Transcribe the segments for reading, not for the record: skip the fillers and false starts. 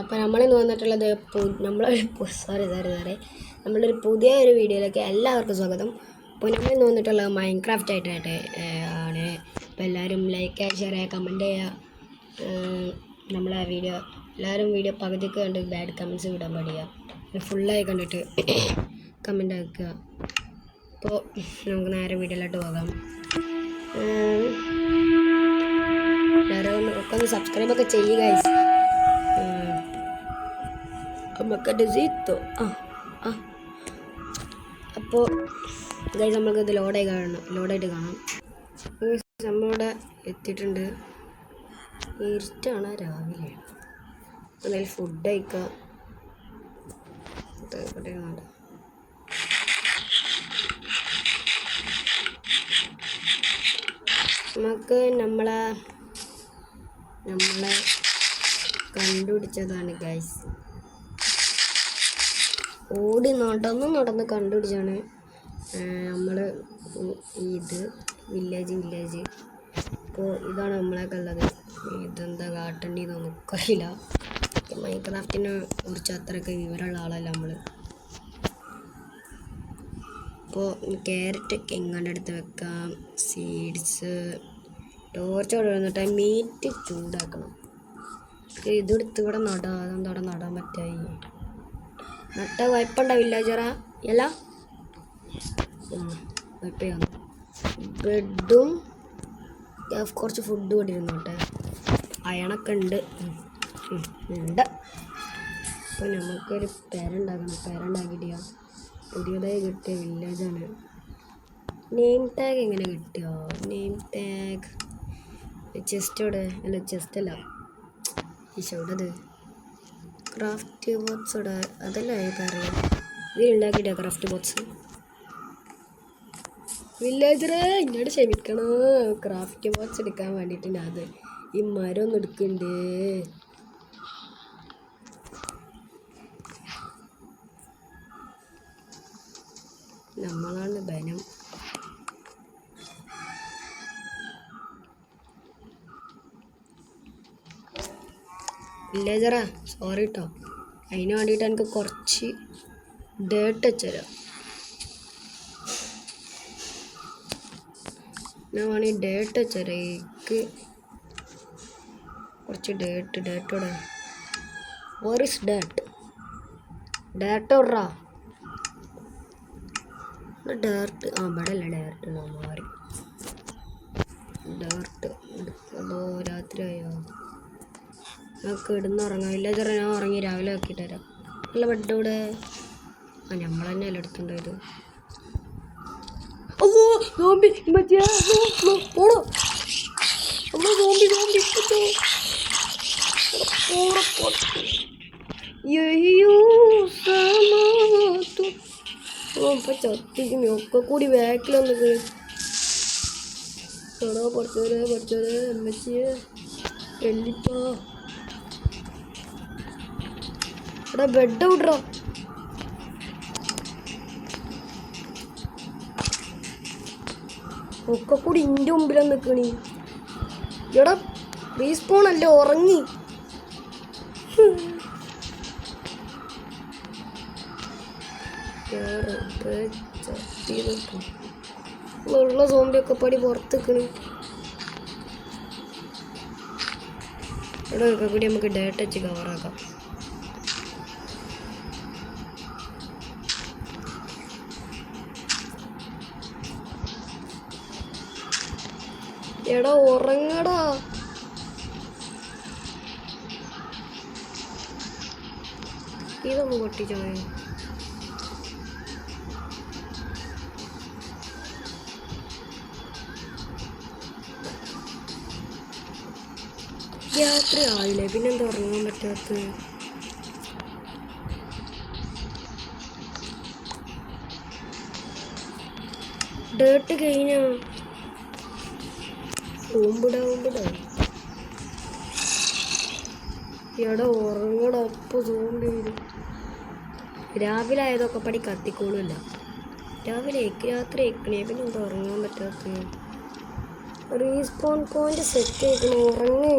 അപ്പോൾ നമ്മളിന്ന് വന്നിട്ടുള്ളത് നമ്മളൊരു പുതിയ ഒരു വീഡിയോയിലേക്ക് എല്ലാവർക്കും സ്വാഗതം. അപ്പോൾ നമ്മളിന്ന് വന്നിട്ടുള്ളത് മൈൻക്രാഫ്റ്റ് ആയിട്ട് ആണ്. അപ്പോൾ എല്ലാവരും ലൈക്ക് ഷെയർ ചെയ്യുക, കമൻറ്റ് ചെയ്യുക. നമ്മളെ എല്ലാവരും വീഡിയോ പകുതിക്ക് കണ്ട് ബാഡ് കമൻറ്റ്സ് വിടാൻ പാടില്ല, ഫുള്ളായി കണ്ടിട്ട് കമൻ്റ് ആക്കുക. അപ്പോൾ നമുക്ക് നേരെ വീഡിയോയിലോട്ട് പോകാം. എല്ലാവരും ഒക്കെ ഒന്ന് സബ്സ്ക്രൈബൊക്കെ ചെയ്യുക ഗൈസ്. അപ്പോൾ ഗൈസ് നമ്മൾക്കിത് ലോഡായിട്ട് കാണാം. നമ്മളിവിടെ എത്തിയിട്ടുണ്ട്. ഇരുട്ടാണ്, രാവിലെ. എന്തായാലും ഫുഡ് കഴിക്കുക. നമുക്ക് നമ്മളെ കണ്ടുപിടിച്ചതാണ് ഗൈസ്. ഓടി നടന്ന് കണ്ടുപിടിച്ചാണ് നമ്മൾ ഇത് വില്ലേജ്. അപ്പോൾ ഇതാണ് നമ്മളൊക്കെ ഉള്ളത്. ഇതെന്താ കാട്ടേണ്ടതെന്ന് നമുക്കറിയില്ല. മൈൻക്രാഫ്റ്റിനെ കുറിച്ച് അത്രയൊക്കെ വിവരമുള്ള ആളല്ല നമ്മൾ. അപ്പോൾ ക്യാരറ്റൊക്കെ എങ്ങാണ്ട് എടുത്ത് വെക്കാം. സീഡ്സ് ടോർച്ചോടെ വന്നിട്ട് മീറ്റ് ചൂടാക്കണം. ഇതെടുത്ത് ഇവിടെ അതെന്താ അവിടെ നടാൻ പറ്റായി? നട്ട കുഴപ്പമുണ്ടാവില്ല ചേറാ അല്ല കുഴപ്പമാണ്. ബ്രെഡും കുറച്ച് ഫുഡ് കൊണ്ടിരുന്നു കേട്ടെ. അയണൊക്കെ ഉണ്ട്. അപ്പോൾ നമുക്കൊരു പേരുണ്ടാക്കിയിട്ട് പുതിയതായി കിട്ടിയ വില്ലേജാണ്. നെയിം ടാഗ് എങ്ങനെ കിട്ടുക? നെയിം ടാഗ് ചെസ്റ്റോടെ അല്ല, ചെസ്റ്റല്ല ഈശോടത് ക്രാഫ്റ്റ് ബോക്സോടെ അതല്ല പറയാം. ഇതിലുണ്ടാക്കിയിട്ടാ ക്രാഫ്റ്റ് ബോക്സ്. വില്ലേജറെ ഇങ്ങോട്ട് ക്ഷമിക്കണോ, ക്രാഫ്റ്റ് ബോക്സ് എടുക്കാൻ വേണ്ടിയിട്ട് ഞാൻ ഈ മരം ഒന്ന് എടുക്കണ്ടേ. നമ്മളാണ് ബനം. വില്ലേജറാ സോറി കേട്ടോ, അതിന് വേണ്ടിയിട്ട് എനിക്ക് കുറച്ച് ഡേട്ട് വെച്ചുതരാം. ഞാൻ വേണമെങ്കിൽ ഡേട്ട് വെച്ചുതരാം. എനിക്ക് കുറച്ച് ഡേറ്റോടെ ഓറിസ് ഡേറ്റ് ഓർറാ ഡേർട്ട്. ഇവിടെ അല്ല ഡേർട്ട്, മാറി ഡേർട്ട്. അതോ രാത്രിയായോ? നമുക്ക് ഇടുന്നുറങ്ങാം. വില്ലേജറെ ഞാൻ ഉറങ്ങി, രാവിലെ ആക്കിയിട്ട് തരാം. നല്ല ബെഡ് ഇവിടെ. നമ്മൾ തന്നെയല്ല എടുക്കേണ്ടത്. ചത്തിക്കും ഒക്കെ കൂടി ബാക്കിലൊന്ന് പഠിച്ചോരെ അമ്മച്ചിയെ വെള്ളിപ്പാ. എടാ ബെഡ് വിടറോ. ഒക്കെ കൂടി ഇൻ്റെ മുമ്പിലൊന്ന് നിൽക്കണി. എടാ റീസ്പോണല്ലേ, ഉറങ്ങി. ഉള്ള സോംബിയൊക്കെ പടി പുറത്ത് നിൽക്കണ്. എടാ ഒക്കെ കൂടി നമുക്ക് ഡേറ്റ് വെച്ച് കവറാക്കാം. എടാ ഉറങ്ങടാ. ഇതൊന്ന് പൊട്ടിച്ചോയോ? രാത്രി ആയില്ലേ, പിന്നെന്താ ഉറങ്ങാൻ പറ്റാത്ത? ഡേട്ട് കഴിഞ്ഞാ ഓമ്പിടാ. എടാ ഉറങ്ങടാ, അപ്പോൾ സോംബി വരും. രാവിലെ ആയതൊക്കെ പടി കത്തിക്കോളില്ല. രാത്രി ഏക്കണേ, പിന്നെ എന്താ ഉറങ്ങാൻ പറ്റാത്ത? റീസ്പോൺ പോയിന്റ് സെറ്റ് ചെയ്യണം. ഉറങ്ങ്.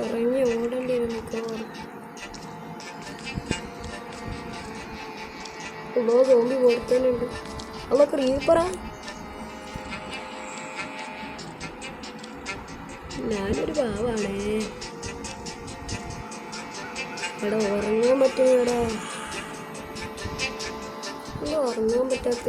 ഇറങ്ങി ഓടേണ്ടി വരും മിക്കവാറും. സോംബി കൊടുക്കുന്നുണ്ട്. അല്ല ക്രീപ്പറാ. ഞാനൊരു പാവാണേ. എടാ ഉറങ്ങാൻ പറ്റുന്നടാ. ഉറങ്ങാൻ പറ്റാത്ത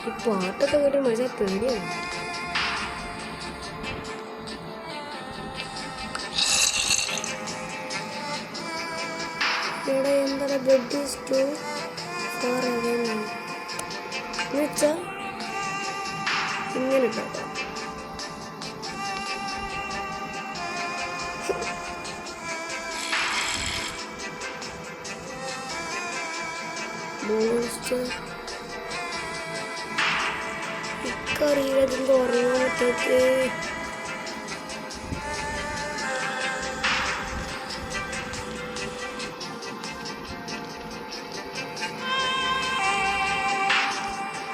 ഈ പാട്ടൊക്കെ കേട്ട് മഴ പേടിയാണ്. ഇവിടെ എന്താ ബെഡ് സ്റ്റൂ ഫോർ എന്നുവെച്ചാ ഇങ്ങനെ ഉണ്ടാക്കാം. ഇക്കറിയില്ലതിൻ്റെ ഉറങ്ങാൻ പറ്റത്ത്.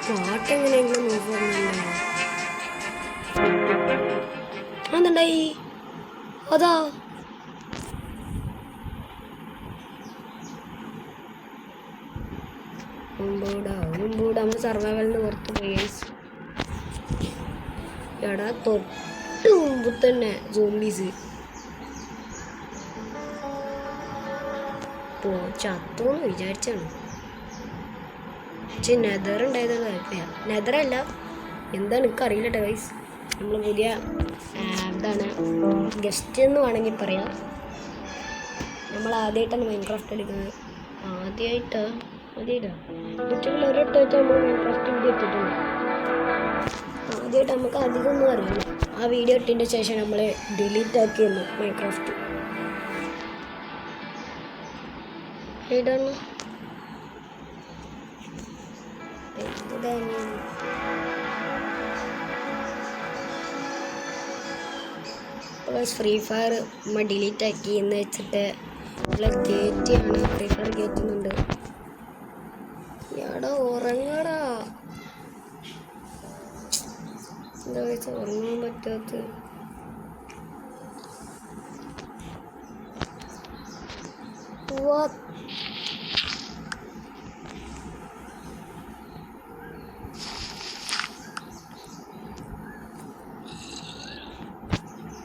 പാട്ടെങ്ങനെയെങ്കിലും നോക്കുന്നില്ല. അതെന്തായി? അതാ നമ്മൾ സർവൈവലിന് പുറത്ത് പോയി. എടാ തൊട്ട് മുമ്പ് തന്നെ സോംബീസ് ചത്തോന്ന് വിചാരിച്ചാണ്. പക്ഷെ നെതർ ഉണ്ടായതാണ് കുഴപ്പമില്ല. നെതറല്ല എന്താണ് എനിക്കറിയില്ല കേട്ടോ ഗൈസ്. നമ്മൾ പുതിയ ഇതാണ് ഗസ്റ്റ് എന്ന് വേണമെങ്കിൽ പറയാം. നമ്മൾ ആദ്യമായിട്ടാണ് മൈൻക്രാഫ്റ്റ് എടുക്കുന്നത്. ആദ്യമായിട്ടാണ് യൂട്യൂബിൽ ഒരിട്ടായിട്ട് നമ്മൾ മൈൻക്രാഫ്റ്റ് വീഡിയോ ഇട്ടിട്ടുണ്ട്. ആദ്യമായിട്ട് നമുക്ക് അധികമൊന്നും അറിയില്ല. ആ വീഡിയോ ഇട്ടതിൻ്റെ ശേഷം നമ്മൾ ഡിലീറ്റ് ആക്കിയിരുന്നു മൈൻക്രാഫ്റ്റ്. ഏതാണ് ഫ്രീ ഫയർ നമ്മൾ ഡിലീറ്റ് ആക്കി എന്ന് വെച്ചിട്ട് നമ്മൾ കയറ്റിയാണ്. Free fire കയറ്റുന്നുണ്ട്. എടാ ഉറങ്ങടാ. എന്താ വെച്ചാൽ ഉറങ്ങാൻ പറ്റാത്ത.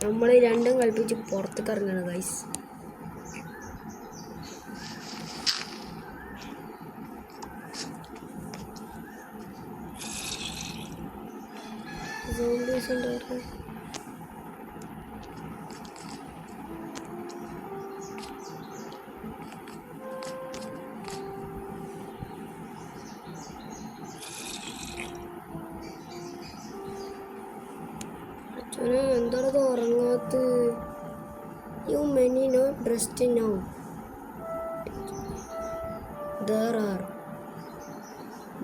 നമ്മൾ രണ്ടും കളിപ്പിച്ച് പുറത്തേക്ക് ഇറങ്ങണം ഗൈസ്. സോംബീസ് ഉണ്ടായിരുന്നു. എന്താണത് ഉറങ്ങാത്ത? You many not dressed now. There are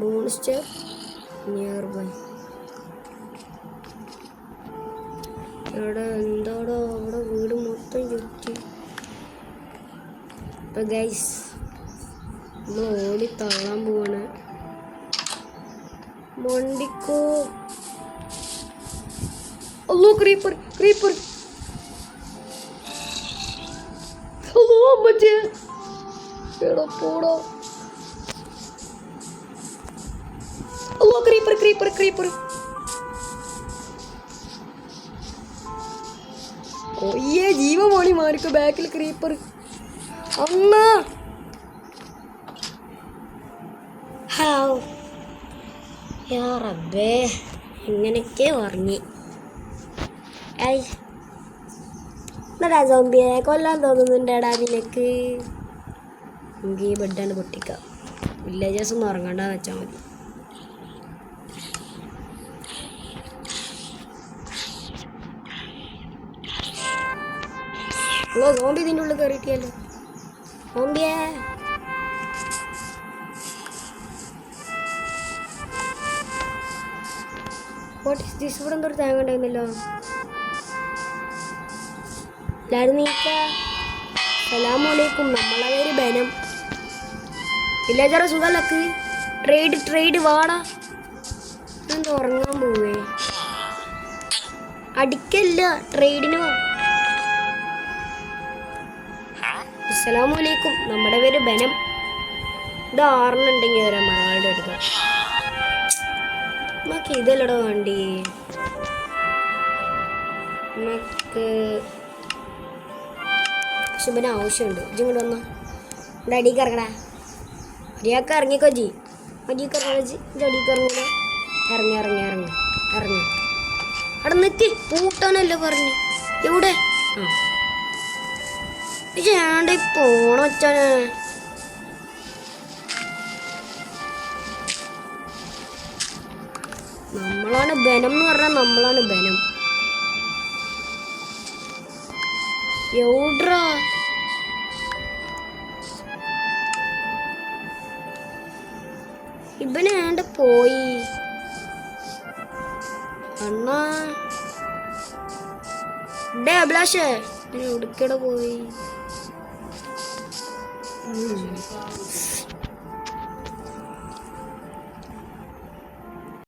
monsters nearby. എന്താടോ അവിടെ വീട് മൊത്തം ചുറ്റി. ഇപ്പം ഗൈസ് നമ്മൾ ഓടി തള്ളാൻ പോവാണ്. മണ്ടിക്കോ. അല്ലോ ക്രീപ്പർ ക്രീപ്പർ. ഹലോ അമ്മച്ചേ. എടോ പോടോ. അല്ലോ ക്രീപ്പർ ക്രീപ്പർ ക്രീപ്പർ. ഒയ്യേ ജീവമോണി മാറിക്കോ. ബാക്കിൽ ക്രീപ്പർ. അമ്മ ഹാവ് യാ റബ്ബേ എങ്ങനെയൊക്കെ ഉറങ്ങി. എന്നടാ സോംബിയെ കൊല്ലാൻ തോന്നുന്നുണ്ടടാ നിനക്ക്? എനിക്ക് ഈ ബെഡാണ് പൊട്ടിക്കാം. വില്ലേജേഴ്സ് ഒന്നും ഉറങ്ങണ്ടെന്ന് വെച്ചാൽ മതി. ഹലോ സോംബി ഇതിൻ്റെ ഉള്ളിൽ കയറിയിട്ടിയല്ലോ. സോംബിയേ വാട്ട് ഈസ് ദിസ്? ഇവിടെ എന്തൊരു തേങ്ങ ഉണ്ടായിരുന്നല്ലോ. എല്ലാവരും നീക്ക. സലാമലൈക്കും. നമ്മളെ പേര് ബനം. വില്ലേജറെ സുഖമല്ലക്ക്. ട്രേഡ് വാടാ. എന്താ ഉറങ്ങാൻ പോവേ? അടിക്കല്ല, ട്രേഡിന് പോ. അസ്സലാമലൈക്കും. നമ്മുടെ പേര് ബനം. ഇത് 6 വരാം. മറവാളുടെ എടുക്കാം. നമുക്ക് ഇതല്ലടോ വണ്ടി. നമുക്ക് ശുഭന് ആവശ്യമുണ്ട്. ഇങ്ങോട്ട് വന്നോ. ഇവിടെ അടിക്ക് ഇറങ്ങടാ. അടിയൊക്കെ ഇറങ്ങിക്കോ ജി. അടിയൊക്കെ ഇറങ്ങി അടിയൊക്കെ ഇറങ്ങൂല. ഇറങ്ങി ഇറങ്ങി ഇറങ്ങി ഇറങ്ങി അവിടെ നിൽക്കി. പൂട്ടാനല്ലേ പറഞ്ഞു. എവിടെ? ആ ചേണ്ട പോണ വച്ചാണ്. നമ്മളാണ് ബനം എന്ന് പറഞ്ഞാൽ നമ്മളാണ് ബനം. എവിട്രാ? ഇവന് വേണ്ട പോയി അണ്ണാ. ഡേ അഭിലാഷേ, എവിടേക്കടെ പോയി?